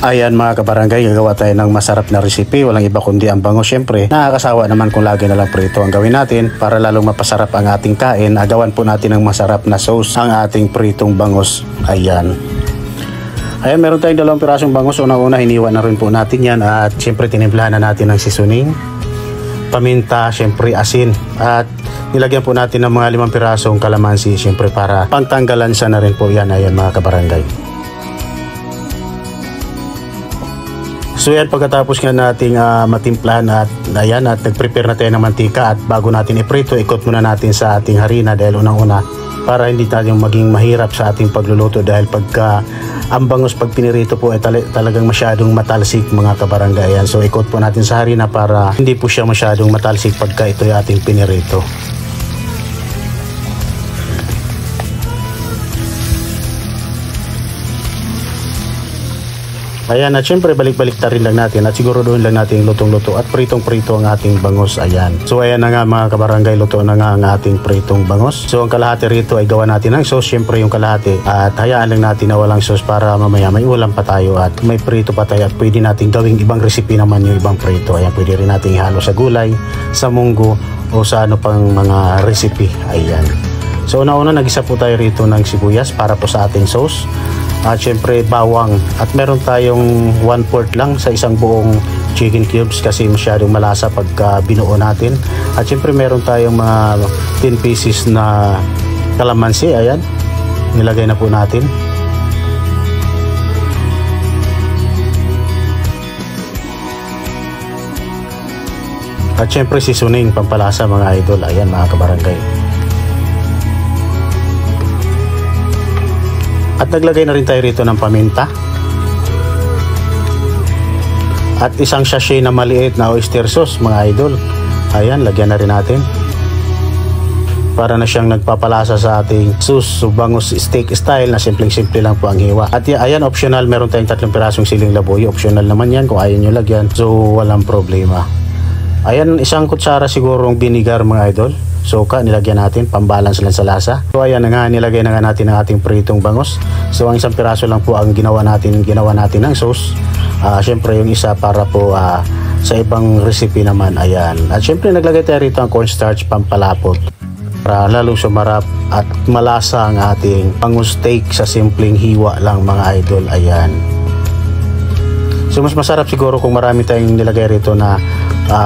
Ayan mga kabarangay, gagawa tayo ng masarap na recipe. Walang iba kundi ang bangus. Syempre, nakakasawa naman kung lagi na lang prito ang gawin natin. Para lalong mapasarap ang ating kain, agawan po natin ng masarap na sauce ang ating pritong bangus. Ayan. Ayan, meron tayong 2 pirasong bangus. Una-una, hiniwa na rin po natin yan. At syempre, tinimplahan na natin ng seasoning, paminta, syempre asin. At nilagyan po natin ng mga 5 pirasong kalamansi. Syempre, para pangtanggalan siya na rin po yan. Ayan mga kabarangay. So yan, pagkatapos nga nating matimplahan at ayan, at nag-prepare na tayo ng mantika, at bago natin iprito, ikot muna natin sa ating harina dahil unang-una para hindi tayo maging mahirap sa ating pagluluto, dahil pagka ang bangus pag pinirito po ay talagang masyadong matalsik mga kabarangay. Ayan, so ikot po natin sa harina para hindi po siya masyadong matalsik pagka ito ay ating pinirito. Ayan, at syempre balik-balik ta rin lang natin, at siguro doon lang natin lutong-luto at pritong-prito ang ating bangus. Ayan. So ayan na nga mga kabarangay, luto na nga ang ating pritong bangus. So ang kalahati rito ay gawa natin ng sauce, syempre yung kalahati. At hayaan lang natin na walang sauce para mamaya may ulam pa tayo at may prito pa tayo, at pwede natin gawing ibang recipe naman yung ibang prito. Ayan, pwede rin natin ihalo sa gulay, sa munggo, o sa ano pang mga recipe. Ayan. So una-una, nag-isa po tayo rito ng sibuyas para po sa ating sauce. At syempre bawang, at meron tayong 1/4 lang sa isang buong chicken cubes kasi masyadong malasa pagka binuo natin. At syempre meron tayong mga 10 pieces na kalamansi. Ayan, nilagay na po natin. At syempre seasoning, pampalasa mga idol. Ayan mga kabarangay. At naglagay na rin tayo rito ng paminta. At isang sachet na maliit na oyster sauce mga idol. Ayan, lagyan na rin natin. Para na siyang nagpapalasa sa ating sauce. So bangus steak style na simpleng-simple lang po ang hiwa. At ayan, optional, meron tayong 3 pirasong siling labuyo. Optional naman yan kung ayaw nyo lagyan. So walang problema. Ayan, isang kutsara sigurong vinegar mga idol. Suka, nilagyan natin, pambalance lang sa lasa. So ayan na nga, nilagay na nga natin ang ating pritong bangus. So ang 1 piraso lang po ang ginawa natin ng sauce. Syempre yung isa para po sa ibang recipe naman. Ayan. At syempre naglagay tayo rito ang cornstarch, pampalapot, para lalong sumarap at malasa ang ating bangus steak sa simpleng hiwa lang mga idol. Ayan. So mas masarap siguro kung marami tayong nilagay rito na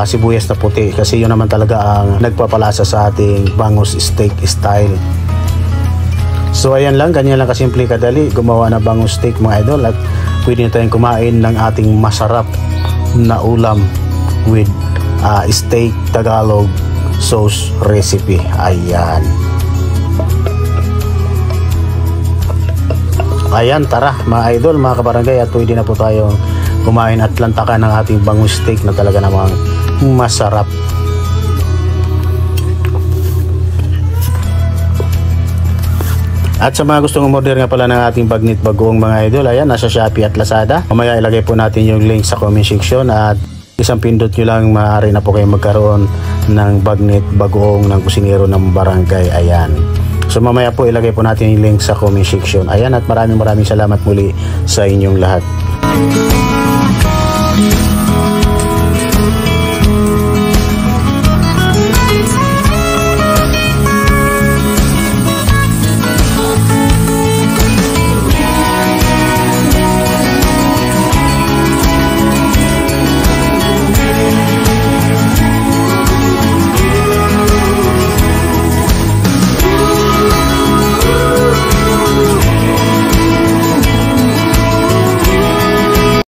sibuyas na puti, kasi yun naman talaga ang nagpapalasa sa ating bangus steak style. So ayan lang, ganyan lang kasimple kadali gumawa na bangus steak mga idol, at pwede na tayong kumain ng ating masarap na ulam with steak Tagalog sauce recipe. Ayan. Ayan, tara mga idol, mga kabarangay, at pwede na po tayong kumain at lantakan ng ating bangus steak na talaga namang masarap. At sa mga gustong umorder nga pala ng ating bagnit bagoong mga idol, ayan, nasa Shopee at Lazada. Mamaya ilagay po natin yung link sa comment section, at isang pindot nyo lang maaari na po kayo magkaroon ng bagnit bagoong ng kusinero ng barangay. Ayan. So mamaya po ilagay po natin yung link sa comment section. Ayan, at maraming salamat muli sa inyong lahat.